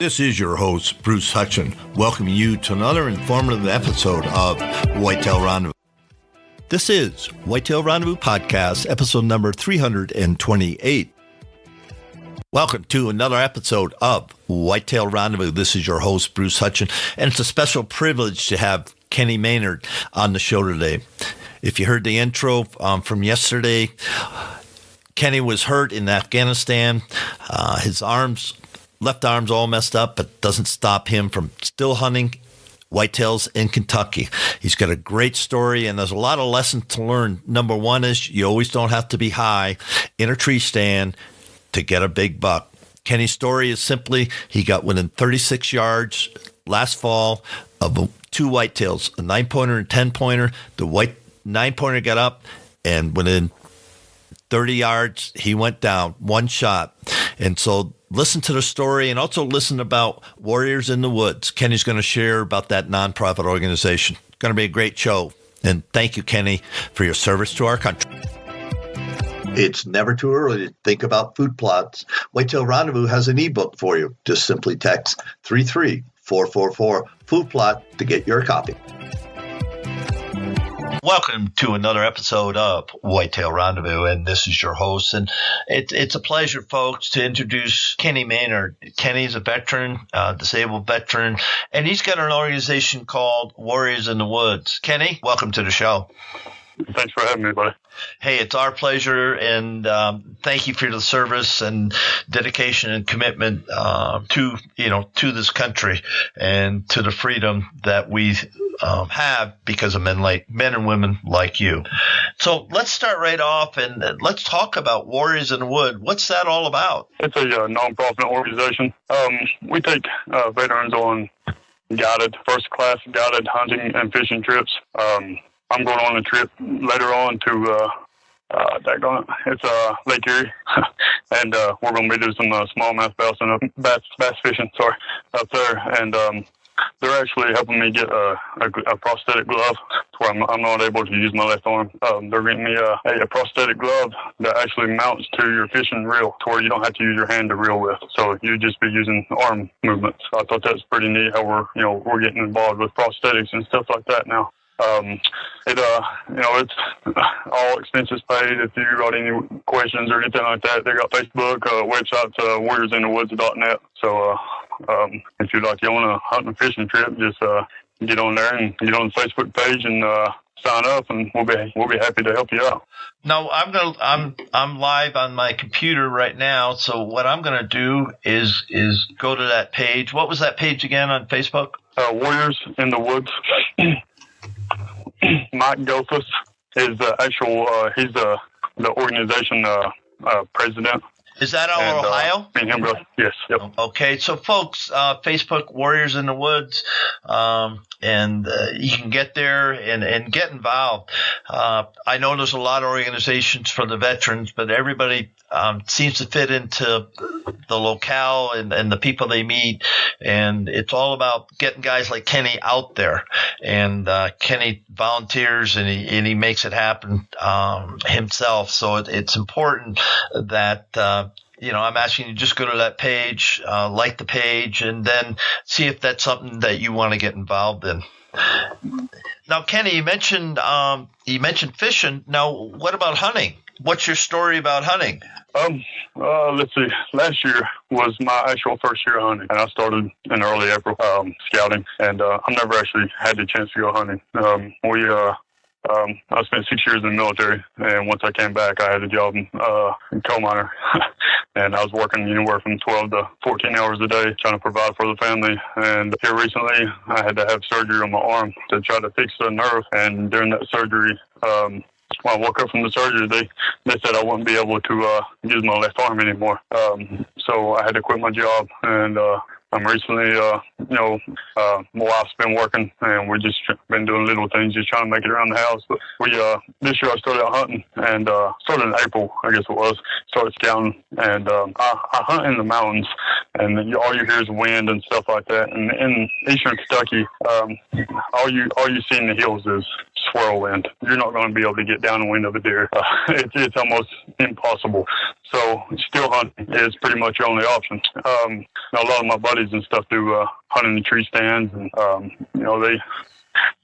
This is your host, Bruce Hutchin, welcoming you to another informative episode of Whitetail Rendezvous. This is Whitetail Rendezvous Podcast, episode number 328. Welcome to another episode of Whitetail Rendezvous. This is your host, Bruce Hutchin, and it's a special privilege to have Kenny Maynard on the show today. If you heard the intro from yesterday, Kenny was hurt in Afghanistan. His left arm's all messed up, but doesn't stop him from still hunting whitetails in Kentucky. He's got a great story, and there's a lot of lessons to learn. Number one is you always don't have to be high in a tree stand to get a big buck. Kenny's story is simply he got within 36 yards last fall of two whitetails, a 9-pointer and 10-pointer. The 9-pointer got up, and within 30 yards, he went down, one shot. And so listen to the story and also listen about Warriors in the Woods. Kenny's going to share about that nonprofit organization. It's going to be a great show. And thank you, Kenny, for your service to our country. It's never too early to think about food plots. Whitetail Rendezvous has an ebook for you. Just simply text 33444 food plot to get your copy. Welcome to another episode of Whitetail Rendezvous, and this is your host. And it's a pleasure, folks, to introduce Kenny Maynard. Kenny's a veteran, disabled veteran, and he's got an organization called Warriors in the Woods. Kenny, welcome to the show. Thanks for having me, buddy. Hey, it's our pleasure, and thank you for the service and dedication and commitment to this country and to the freedom that we have because of men and women like you. So let's start right off and let's talk about Warriors in the Wood. What's that all about? It's a nonprofit organization. We take veterans on first-class guided hunting and fishing trips. I'm going on a trip later on to it's Lake Erie, and we're going to be doing some smallmouth bass fishing. Up there, and they're actually helping me get a prosthetic glove to where I'm not able to use my left arm. They're getting me a prosthetic glove that actually mounts to your fishing reel to where you don't have to use your hand to reel with. So you just be using arm movements. So I thought that's pretty neat how we're getting involved with prosthetics and stuff like that now. It's all expenses paid. If you got any questions or anything like that, they got Facebook, website, warriorsinthewoods.net. So, if you'd like to own a hunting and fishing trip, just, get on there and get on the Facebook page and, sign up, and we'll be happy to help you out. No, I'm live on my computer right now. So what I'm going to do is go to that page. What was that page again on Facebook? Warriors in the Woods. Mike Gophus is the actual, he's the organization president. Is that our Ohio? Me and him, brother. Yes. Yep. Okay. So, folks, Facebook Warriors in the Woods, and you can get there and get involved. I know there's a lot of organizations for the veterans, but everybody seems to fit into the locale and the people they meet. And it's all about getting guys like Kenny out there. And Kenny volunteers and he makes it happen himself. So it's important that I'm asking you to just go to that page, like the page, and then see if that's something that you want to get involved in. Now, Kenny, you mentioned fishing. Now, what about hunting? What's your story about hunting? Let's see. Last year was my actual first year hunting, and I started in early April scouting, and I've never actually had the chance to go hunting. I spent 6 years in the military, and once I came back, I had a job in coal miner, and I was working anywhere from 12 to 14 hours a day trying to provide for the family. And here recently, I had to have surgery on my arm to try to fix the nerve, and during that surgery, when I woke up from the surgery, they said I wouldn't be able to use my left arm anymore. So I had to quit my job, and I'm recently, my wife's been working, and we just been doing little things, just trying to make it around the house. But this year I started out hunting, and started in April, I guess it was. Started scouting, and I hunt in the mountains, and all you hear is wind and stuff like that. And in eastern Kentucky, all you see in the hills is whirlwind. You're not going to be able to get downwind of a deer. It's almost impossible. So still hunting is pretty much your only option. A lot of my buddies and stuff do hunting in tree stands, and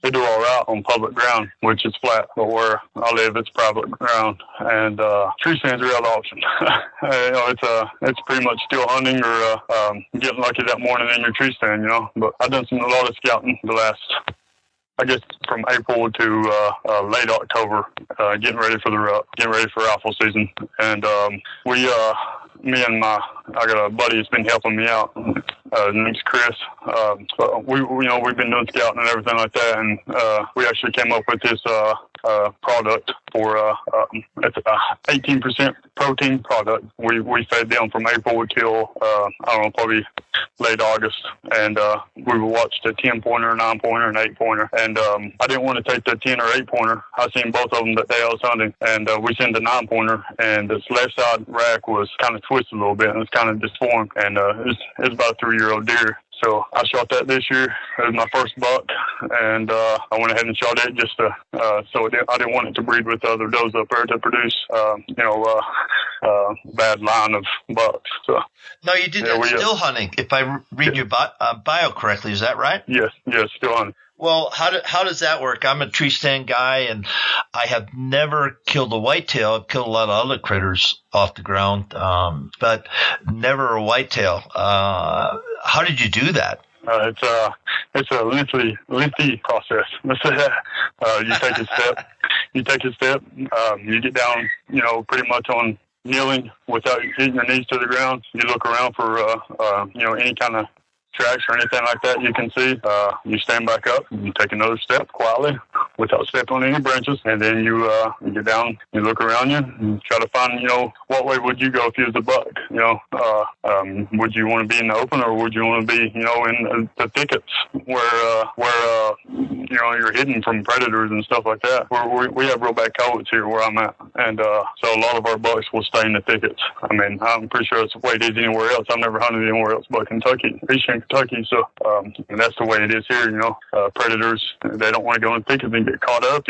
they do all right on public ground, which is flat, but where I live, it's private ground, and tree stands are the other option. It's pretty much still hunting or getting lucky that morning in your tree stand, But I've done a lot of scouting the last, I guess, from April to late October, getting ready for rifle season, and I got a buddy that's been helping me out. His name's Chris. We've been doing scouting and everything like that, and we actually came up with this product for it's a 18% protein product. We fed them from April till probably late August, and we watched a 10-pointer, a 9-pointer, and 8-pointer, and I didn't want to take the 10 or 8-pointer. I seen both of them that day I was hunting, and we sent the 9-pointer, and this left side rack was kind of twisted a little bit, and it's kind of disformed, and it's about a 3-year-old deer. So I shot that this year. It was my first buck, and I went ahead and shot it just to, I didn't want it to breed with the other does up there to produce, bad line of bucks. So. No, you did that still hunting, if I read your bio correctly. Is that right? Yes, still hunting. Well, how does that work? I'm a tree stand guy, and I have never killed a whitetail. I've killed a lot of other critters off the ground, but never a whitetail. How did you do that? It's a lengthy process. You take a step. You get down, pretty much on kneeling without hitting your knees to the ground. You look around for, any kind of tracks or anything like that you can see. You stand back up, you take another step quietly without stepping on any branches, and then you get down, you look around you, and try to find, what way would you go if you was a buck? Would you want to be in the open, or would you want to be, in the thickets where you're hidden from predators and stuff like that? We have real bad coyotes here where I'm at, and so a lot of our bucks will stay in the thickets. I mean, I'm pretty sure it's the way it is anywhere else. I've never hunted anywhere else but Kentucky, Eastern Kentucky, so and that's the way it is here. Predators, they don't want to go in the thickets and get caught up,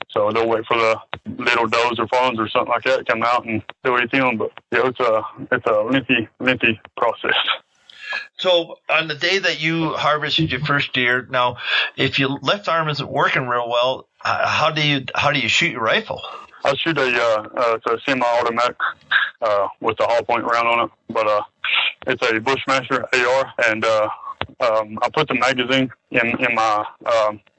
so they'll wait for the little does or fawns or something like that to come out and they'll eat them. But it's a lengthy process. So on the day that you harvested your first deer, now if your left arm isn't working real well, how do you shoot your rifle? I shoot it's a semi-automatic with the hollow point round on it, but it's a Bushmaster AR, and I put the magazine in my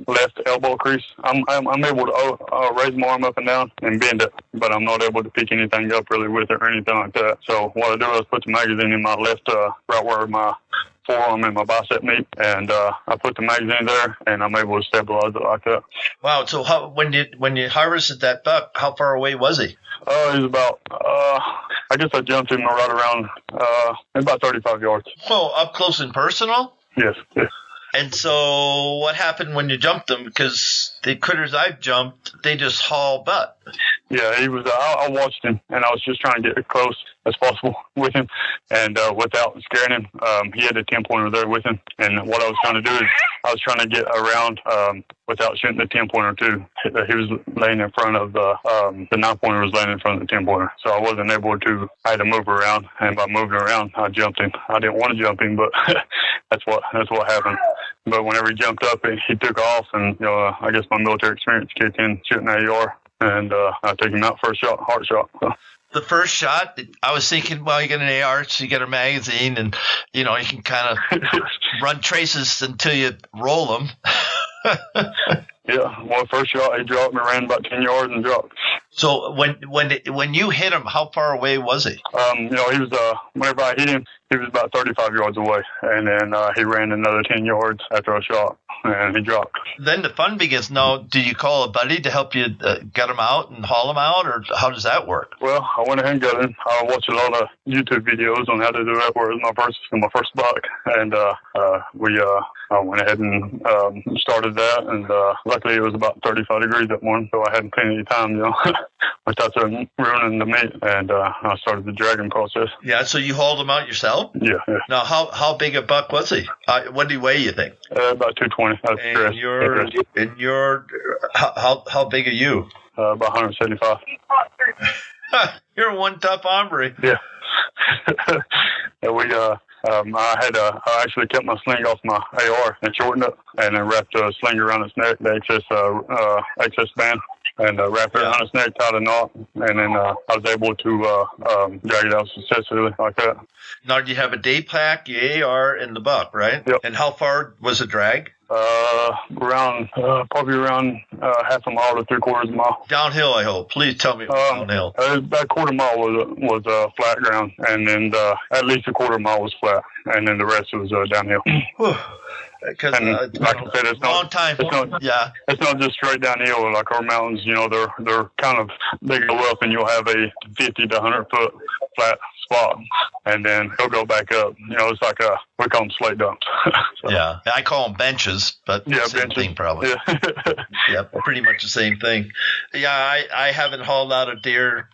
left elbow crease. I'm able to raise my arm up and down and bend it, but I'm not able to pick anything up really with it or anything like that. So what I do is put the magazine in my left, right where my forearm and my bicep meet, and I put the magazine there, and I'm able to stabilize it like that. Wow! So when you harvested that buck, how far away was he? He was about, I guess I jumped him right around about 35 yards. Oh, up close and personal? Yes. And so what happened when you jumped them? Because the critters I've jumped, they just haul butt. Yeah, he was. I watched him, and I was just trying to get as close as possible with him, and without scaring him. He had a 10-pointer there with him, and what I was trying to do is I was trying to get around without shooting the 10-pointer too. He was laying in front of the 9-pointer was laying in front of the 10-pointer, so I wasn't able to. I had to move around, and by moving around, I jumped him. I didn't want to jump him, but that's what happened. But whenever he jumped up, he took off, and I guess my military experience kicked in shooting AR, and I took him out for a shot, heart shot. So. The first shot, I was thinking, well, you get an AR, so you get a magazine, and you can kind of run traces until you roll them. Yeah, well, first shot, he dropped me, ran about 10 yards and dropped. So when you hit him, how far away was he? He was, whenever I hit him, he was about 35 yards away, and then he ran another 10 yards after I shot, and he dropped. Then the fun begins. Now, do you call a buddy to help you get him out and haul him out, or how does that work? Well, I went ahead and got him. I watched a lot of YouTube videos on how to do that, where it was my first buck, and I went ahead and started that, and luckily it was about 35 degrees that morning, so I had plenty of time, without ruining the meat, and I started the dragging process. Yeah, so you hauled him out yourself? Yeah. Now, how big a buck was he? What did he weigh, you think? About 220. definitely. That's stress. And you're how big are you? About 175. You're one tough hombre. Yeah. I actually kept my sling off my AR and shortened it, and then wrapped a sling around its neck, the excess band, and wrapped it around its neck, tied a knot, and then I was able to drag it out successfully like that. Now, do you have a day pack, your AR, and the buck, right? Yep. And how far was the drag? Probably around half a mile to 3/4 mile. Downhill, I hope. Please tell me it was downhill. About 1/4 mile was flat ground, and then at least 1/4 mile was flat, and then the rest was downhill. Because like I said, it's not just straight downhill like our mountains. You know, they're kind of they go up, and you'll have a 50 to 100 foot flat spot, and then he'll go back up. You know, it's like we call them slate dumps. So. Yeah, I call them benches, but same thing probably. Yeah. Yeah, pretty much the same thing. Yeah, I haven't hauled out a deer,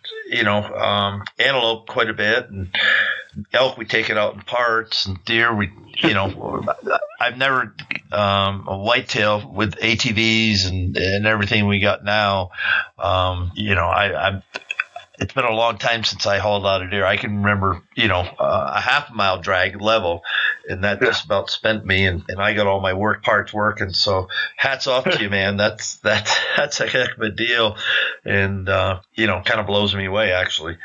antelope quite a bit, and elk we take it out in parts, and deer I've never a whitetail with ATVs and everything we got now. It's been a long time since I hauled out a deer. I can remember, a half mile drag level, and that just about spent me. And I got all my work parts working. So hats off to you, man. That's a heck of a deal, and kind of blows me away actually.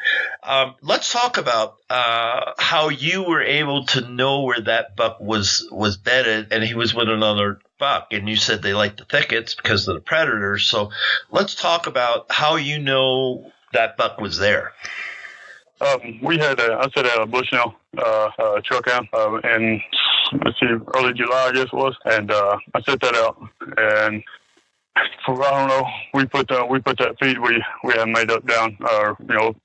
Let's talk about how you were able to know where that buck was bedded, and he was with another buck, and you said they like the thickets because of the predators. So let's talk about how you know that buck was there. We had a Bushnell truck out in early July, I guess it was, and I set that out, and for I don't know, we put that feed we had made up down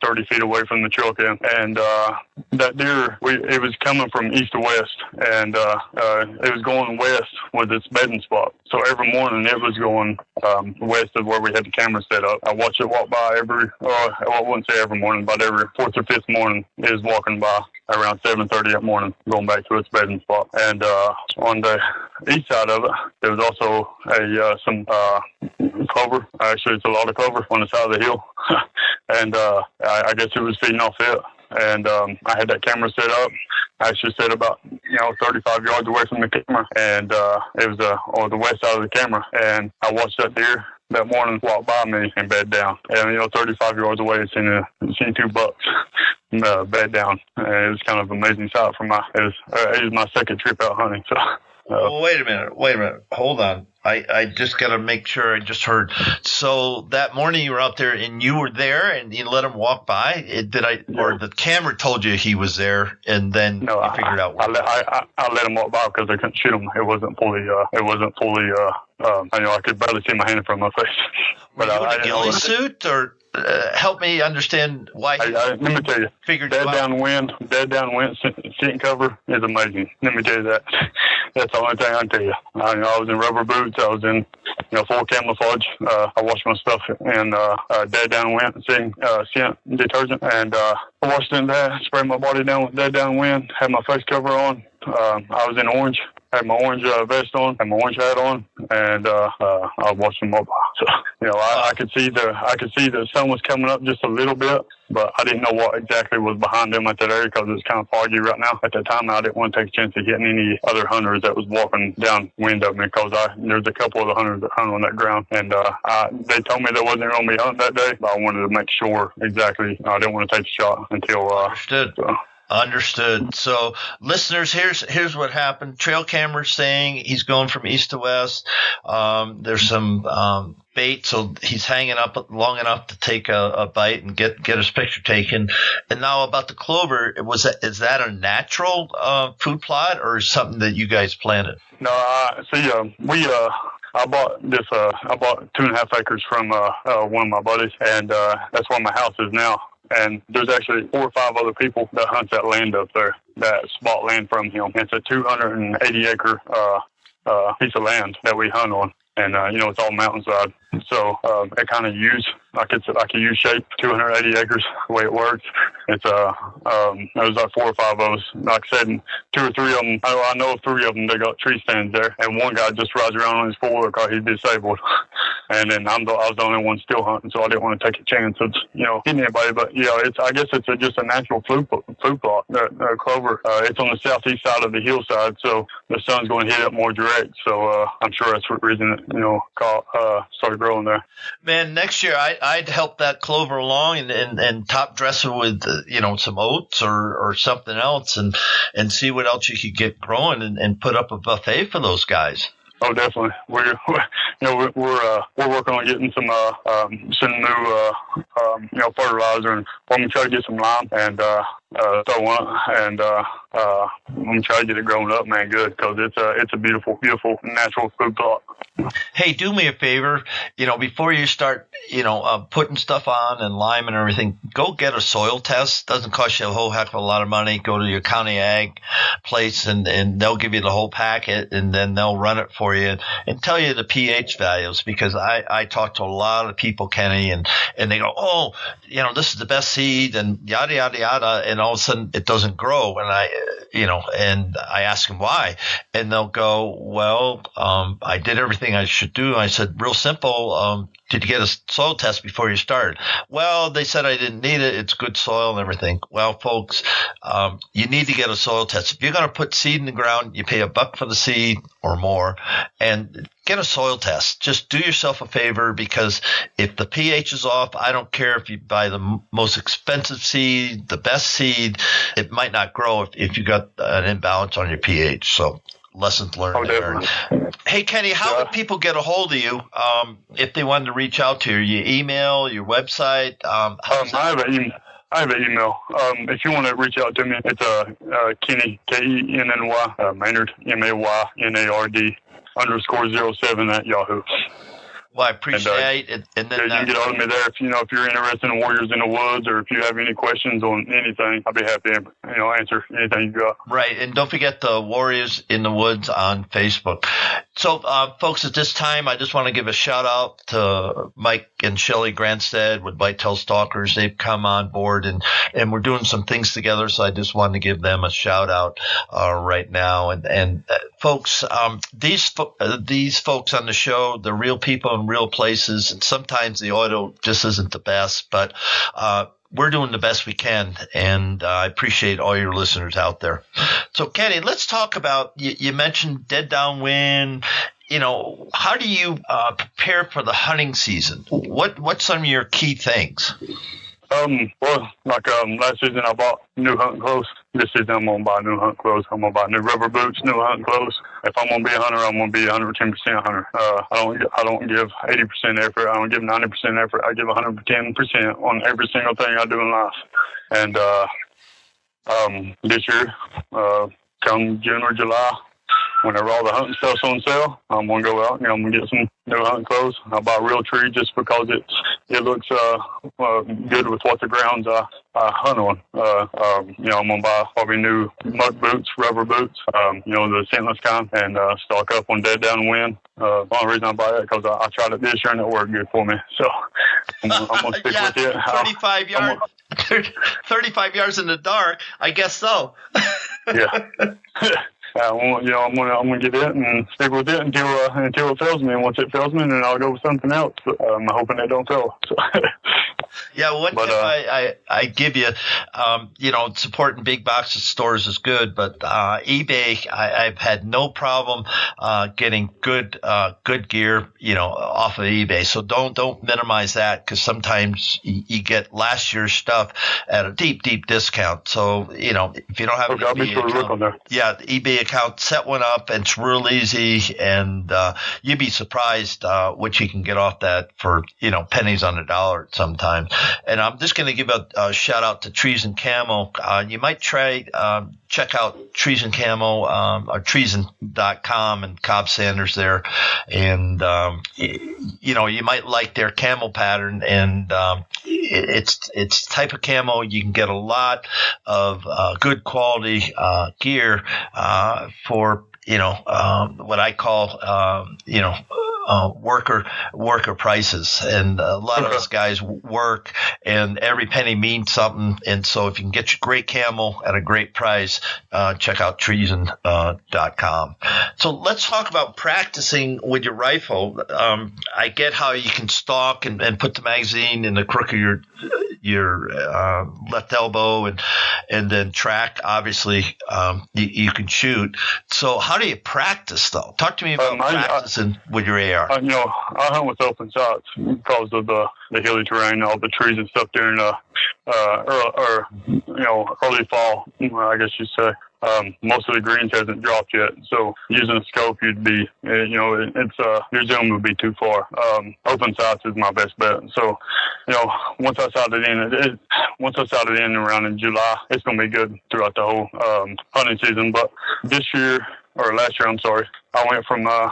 30 feet away from the truck, and that deer it was coming from east to west, and it was going west with its bedding spot. So every morning it was going west of where we had the camera set up. I watched it walk by I wouldn't say every morning, but every fourth or fifth morning it was walking by around 7:30 that morning, going back to its bedding spot. And on the east side of it, there was also some clover. Actually, it's a lot of clover on the side of the hill, and I guess it was feeding off it. And I had that camera set up. I actually set about 35 yards away from the camera, and it was on the west side of the camera. And I watched that deer that morning walk by me and bed down. And 35 yards away, seen two bucks bed down. And it was kind of an amazing sight it was my second trip out hunting. So. Wait a minute. Hold on. I just got to make sure I just heard. So that morning you were out there and you were there and you let him walk by? Or the camera told you he was there and then you figured out what? I let him walk by because I couldn't shoot him. It wasn't fully, I could barely see my hand in front of my face. Were you in a ghillie suit or? Help me understand why. Let me tell you, dead downwind, seeing cover is amazing. Let me tell you that. That's the only thing I can tell you. I was in rubber boots. I was in, full camouflage. I washed my stuff in dead downwind, scent detergent, and I washed in that. Sprayed my body down with dead downwind. Had my face cover on. I was in orange. Had my orange vest on, had my orange hat on, and I was watching them up. So, I could see the sun was coming up just a little bit, but I didn't know what exactly was behind them at that area because it's kind of foggy right now. At that time, I didn't want to take a chance of hitting any other hunters that was walking downwind of me because there's a couple of the hunters that hunt on that ground, and they told me there wasn't going to be hunting that day, but I wanted to make sure exactly. I didn't want to take a shot until understood. Understood. So, listeners, here's what happened. Trail camera saying he's going from east to west. There's some bait, so he's hanging up long enough to take a bite and get his picture taken. And now about the clover, is that a natural food plot or something that you guys planted? No, I bought 2.5 acres from one of my buddies, and that's where my house is now. And there's actually 4 or 5 other people that hunt that land up there, that bought land from him. It's a 280 acre piece of land that we hunt on. and it's all mountainside. So it kind of it's like a U shape, 280 acres. The way it works, it's there's like 4 or 5 of us. Like I said, 2 or 3 of them. I know of 3 of them. They got tree stands there, and one guy just rides around on his 4-wheeler because he's disabled. And then I was the only one still hunting, so I didn't want to take a chance of hitting anybody. But I guess it's just a natural fluke plot. The clover, it's on the southeast side of the hillside, so the sun's going to hit it more direct. So I'm sure that's what reason it started growing there. Man, next year I'd help that clover along and top dress it with some oats or something else and see what else you could get growing and put up a buffet for those guys. Oh, definitely. We're working on getting some new fertilizer, and I'm gonna try to get some lime and throw on it, and I'm gonna try to get it grown up, man, good, because it's a beautiful, beautiful natural food plot. Hey, do me a favor, before you start, putting stuff on and lime and everything, go get a soil test. Doesn't cost you a whole heck of a lot of money. Go to your county ag place and they'll give you the whole packet, and then they'll run it for you and tell you the pH values, because I talk to a lot of people, Kenny, and they go, oh, this is the best seed and yada, yada, yada. And all of a sudden it doesn't grow. And I ask them why, and they'll go, well, I did everything I should do. I said, real simple. Did you get a soil test before you started? Well, they said I didn't need it. It's good soil and everything. Well, folks, you need to get a soil test. If you're going to put seed in the ground, you pay $1 for the seed or more, and get a soil test. Just do yourself a favor, because if the pH is off, I don't care if you buy the most expensive seed, the best seed, it might not grow if you got an imbalance on your pH. So lessons learned there. Hey, Kenny, how would people get a hold of you if they wanted to reach out to you? Your email, your website? I have an email. If you want to reach out to me, it's Kenny, Kenny, Maynard, Maynard, _07 at Yahoo. Well, I appreciate it. And then you can get on me there if you're interested in Warriors in the Woods, or if you have any questions on anything, I'll be happy to answer anything you got. Right, and don't forget the Warriors in the Woods on Facebook. So, folks, at this time, I just want to give a shout out to Mike and Shelly Granstead with Whitetail Stalkers. They've come on board, and we're doing some things together. So I just wanted to give them a shout out right now. And folks, these folks on the show, they're real people in real places, and sometimes the audio just isn't the best, but we're doing the best we can, and I appreciate all your listeners out there. So, Kenny, let's talk about, you mentioned dead downwind. How do you prepare for the hunting season? What's some of your key things? Last season I bought new hunting clothes. This season I'm going to buy new hunting clothes. I'm going to buy new rubber boots, new hunting clothes. If I'm going to be a hunter, I'm going to be 110% hunter. I don't give 80% effort. I don't give 90% effort. I give 110% on every single thing I do in life. And this year, come June or July, whenever all the hunting stuff's on sale, I'm going to go out and I'm going to get some new hunting clothes. I'll buy real tree just because it looks good with what the grounds I hunt on. I'm going to buy probably new muck boots, rubber boots, the scentless kind, and stock up on dead downwind. The only reason I buy that because I tried it this year and it worked good for me. So I'm going to stick with it. 35 yards. 35 yards in the dark, I guess so. Yeah. I'm gonna get it and stick with it until it fails me. And once it fails me, then I'll go with something else. I'm hoping it don't fail. So. Yeah, one tip I give you, supporting big box stores is good, but eBay, I've had no problem getting good gear, off of eBay. So don't minimize that, because sometimes you get last year's stuff at a deep discount. So if you don't have an eBay account, the eBay account, set one up, and it's real easy, and you'd be surprised what you can get off that for pennies on the dollar sometimes. And I'm just going to give a shout out to Trees and Camo. You might try check out Trees and Camo or treesin.com, and Cobb Sanders there, and you might like their camo pattern, and it's type of camo. You can get a lot of good quality gear for what I call worker prices, and a lot of us guys work, and every penny means something. And so if you can get your great camel at a great price, check out treason.com. So let's talk about practicing with your rifle. I get how you can stalk and put the magazine in the crook of your left elbow, and then track. Obviously, you can shoot. So how do you practice, though? Talk to me about practicing with your AR. I hunt with open sights because of the hilly terrain, all the trees and stuff during early fall, I guess you'd say. Most of the greens hasn't dropped yet, so using a scope, you'd be, your zoom would be too far. Open sights is my best bet. So, once I sight it in around in July, it's gonna be good throughout the whole hunting season. But last year, I'm sorry, I went from I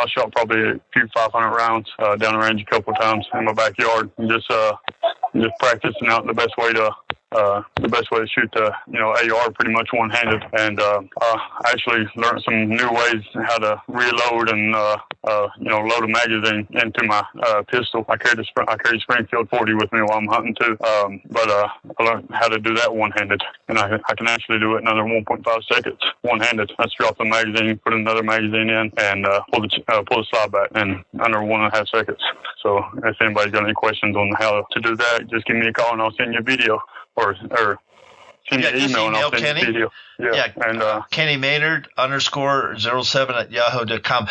shot probably a few 500 rounds down the range a couple of times in my backyard, and just practicing out the best way to shoot the AR pretty much one-handed, and I actually learned some new ways how to reload and load a magazine into my pistol. I carry Springfield 40 with me while I'm hunting too, but I learned how to do that one-handed, and I can actually do it in under 1.5 seconds one-handed. Let's drop the magazine, put another magazine in, and pull the slide back in under 1.5 seconds. So if anybody's got any questions on how to do that, just give me a call and I'll send you a video. Or send me an email and I'll send Kenny. you a video. Yeah. And Kenny Maynard _07@yahoo.com.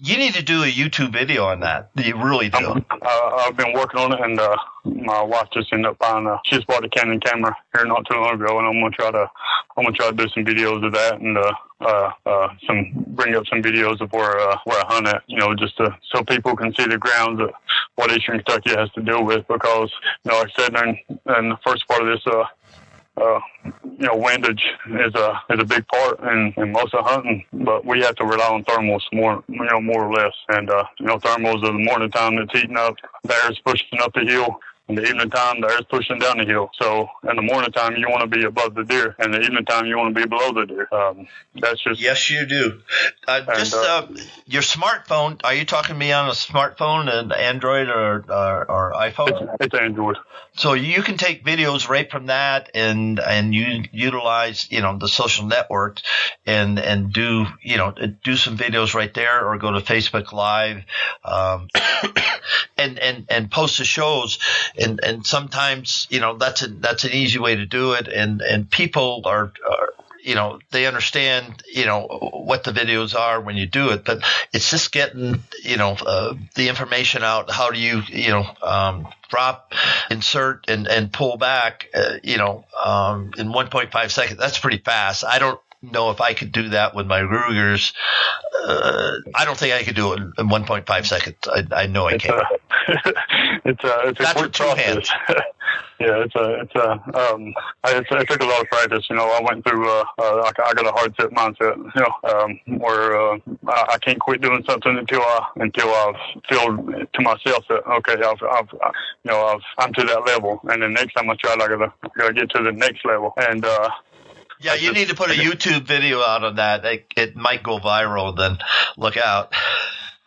You need to do a YouTube video on that. You really do. I've been working on it, and my wife just ended up buying she just bought a Canon camera here not too long ago, and I'm gonna try to do some videos of that, and bring up some videos of where I hunt at, just so people can see the grounds of what Eastern Kentucky has to deal with, because like I said in the first part of this, windage is a big part in most of hunting, but we have to rely on thermals more or less. And thermals are the morning time that's heating up, the air's pushing up the hill. In the evening time, the air's pushing down the hill. So in the morning time, you want to be above the deer. And the evening time, you want to be below the deer. That's just... Yes, you do. Your smartphone, are you talking to me on a smartphone, an Android or iPhone? It's Android. So you can take videos right from that and you utilize, the social network and do some videos right there, or go to Facebook Live, and post the shows. And sometimes, that's an easy way to do it. And people are they understand, what the videos are when you do it, but it's just getting, the information out. How do you, drop, insert, and pull back, in 1.5 seconds? That's pretty fast. I don't know if I could do that with my Rugers. I don't think I could do it in 1.5 seconds. I know I can't. It's a quick process. Yeah, it took a lot of practice. I went through. I got a hard set mindset. Where I can't quit doing something until I've feel to myself that okay, I'm to that level, and the next time I try, I gotta get to the next level. And you need to put a YouTube video out on that. It might go viral. Then look out.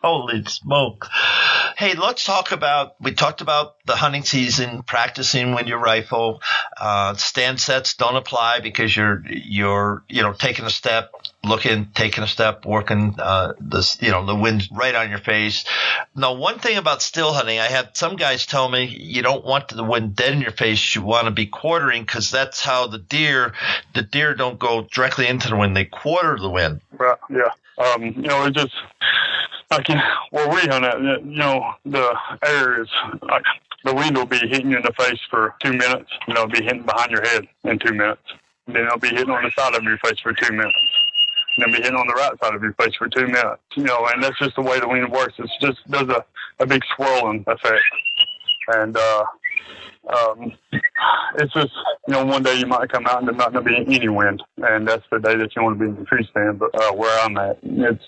Holy smoke. Hey, let's talk about, we talked about the hunting season, practicing with your rifle. Stand sets don't apply because you're taking a step, taking a step, working, the wind's right on your face. Now, one thing about still hunting, I had some guys tell me you don't want the wind dead in your face. You want to be quartering, because that's how the deer don't go directly into the wind. They quarter the wind. Right. Yeah. It just, where we hunt at, the air is like, the wind will be hitting you in the face for 2 minutes. It'll be hitting behind your head in 2 minutes. Then it'll be hitting on the side of your face for 2 minutes. And then be hitting on the right side of your face for 2 minutes. And that's just the way the wind works. It's just does a big swirling effect. And it's just, one day you might come out and there's not going to be any wind, and that's the day that you want to be in the tree stand. But where I'm at, it's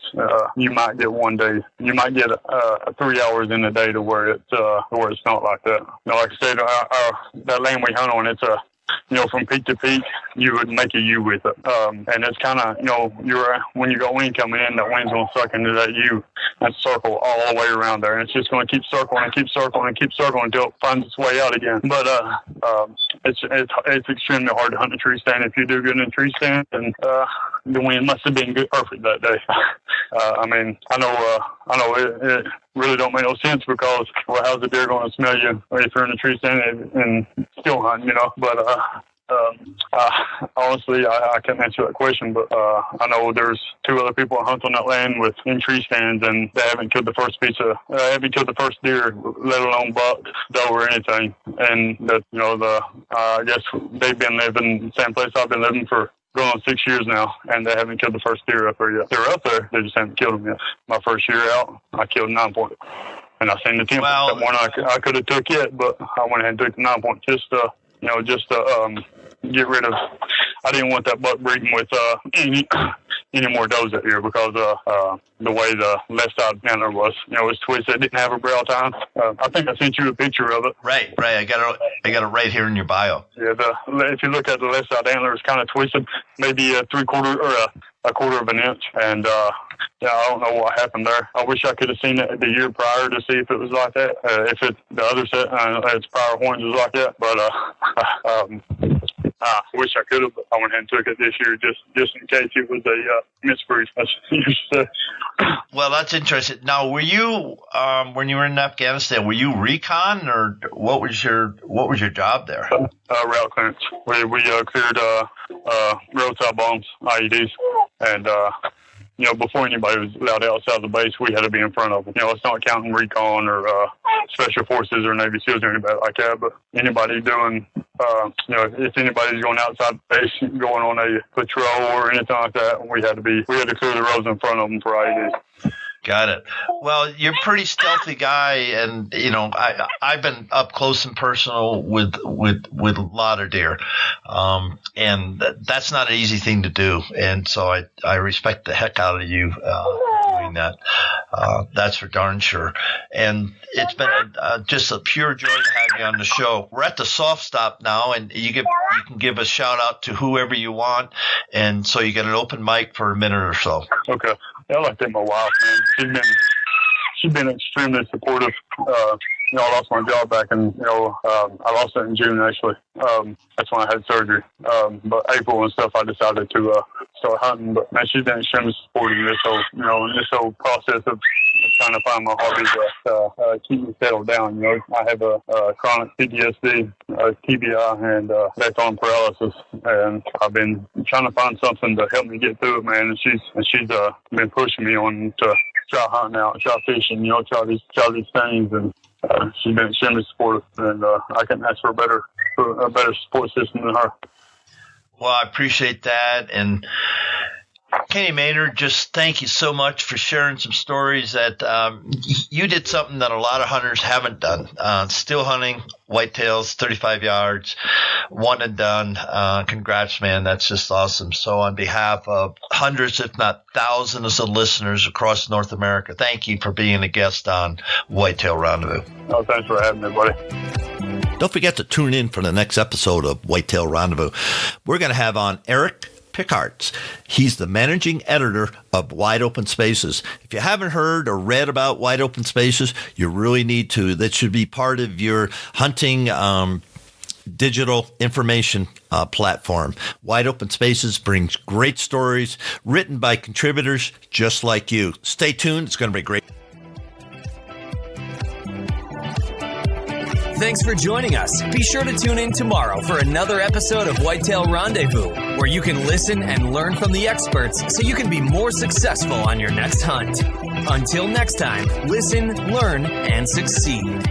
you might get 1 day, you might get 3 hours in a day to where it's not like that. Like I said, that land we hunt on, it's from peak to peak, you would make a U with it. And it's kind of, when you got wind coming in, that wind's going to suck into that U and circle all the way around there. And it's just going to keep circling and keep circling and keep circling until it finds its way out again. But it's extremely hard to hunt a tree stand if you do good in a tree stand. And the wind must have been perfect that day. I know it really don't make no sense because, how's the deer going to smell you if you're in a tree stand and still hunting, But honestly, I can't answer that question. But I know there's 2 other people that hunt on that land in tree stands, and they haven't killed the first deer, let alone buck, doe, or anything. And that, I guess they've been living the same place I've been living for going on 6 years now, and they haven't killed the first deer up there yet. They're up there, they just haven't killed them yet. My first year out, I killed 9-point. And I seen the 10-point. That one I could have took it, but I went ahead and took the 9-point just to get rid of. I didn't want that buck breeding with any more does that year because the way the left side antler was, it was twisted. It didn't have a brow tine. I think I sent you a picture of it. Right. I got it right here in your bio. Yeah, if you look at the left side antler, it's kind of twisted, maybe a 3/4 or a quarter of an inch. And I don't know what happened there. I wish I could have seen it the year prior to see if it was like that. The other set, its prior horns was like that, but I wish I could have, but I went ahead and took it this year just in case it was a misbreed. Well, that's interesting. Now, were you when you were in Afghanistan? Were you recon, or what was your job there? Route clearance. We cleared roadside bombs, IEDs, and before anybody was allowed outside the base, we had to be in front of them. It's not counting recon or special forces or Navy SEALs or anybody like that, but anybody doing, if anybody's going outside the base, going on a patrol or anything like that, we had to clear the roads in front of them for IEDs. Got it. Well, you're a pretty stealthy guy, and I've been up close and personal with a lot of deer, and that's not an easy thing to do. And so I respect the heck out of you doing that. That's for darn sure. And it's been just a pure joy to have you on the show. We're at the soft stop now, and you can give a shout out to whoever you want, and so you get an open mic for a minute or so. Okay. I like that my wife, man. She's been extremely supportive. I lost my job back in, I lost it in June, actually. That's when I had surgery. But April and stuff, I decided to start hunting. But, man, she's been extremely supportive in this whole process of trying to find my hobby to keep me settled down. I have a chronic PTSD, TBI, and left arm paralysis. And I've been trying to find something to help me get through it, man. And she's been pushing me on to try hunting out, try fishing, try these things. And she's been extremely supportive, and I couldn't ask for a better support system than her. Well, I appreciate that. And Kenny Maynard, just thank you so much for sharing some stories that you did something that a lot of hunters haven't done. Still hunting whitetails, 35 yards, one and done. Congrats, man. That's just awesome. So on behalf of hundreds, if not thousands of listeners across North America, thank you for being a guest on Whitetail Rendezvous. Oh, thanks for having me, buddy. Don't forget to tune in for the next episode of Whitetail Rendezvous. We're going to have on Eric Pickhartz. He's the managing editor of Wide Open Spaces. If you haven't heard or read about Wide Open Spaces, you really need to. That should be part of your hunting digital information platform. Wide Open Spaces brings great stories written by contributors just like you. Stay tuned. It's going to be great. Thanks for joining us. Be sure to tune in tomorrow for another episode of Whitetail Rendezvous, where you can listen and learn from the experts so you can be more successful on your next hunt. Until next time, listen, learn, and succeed.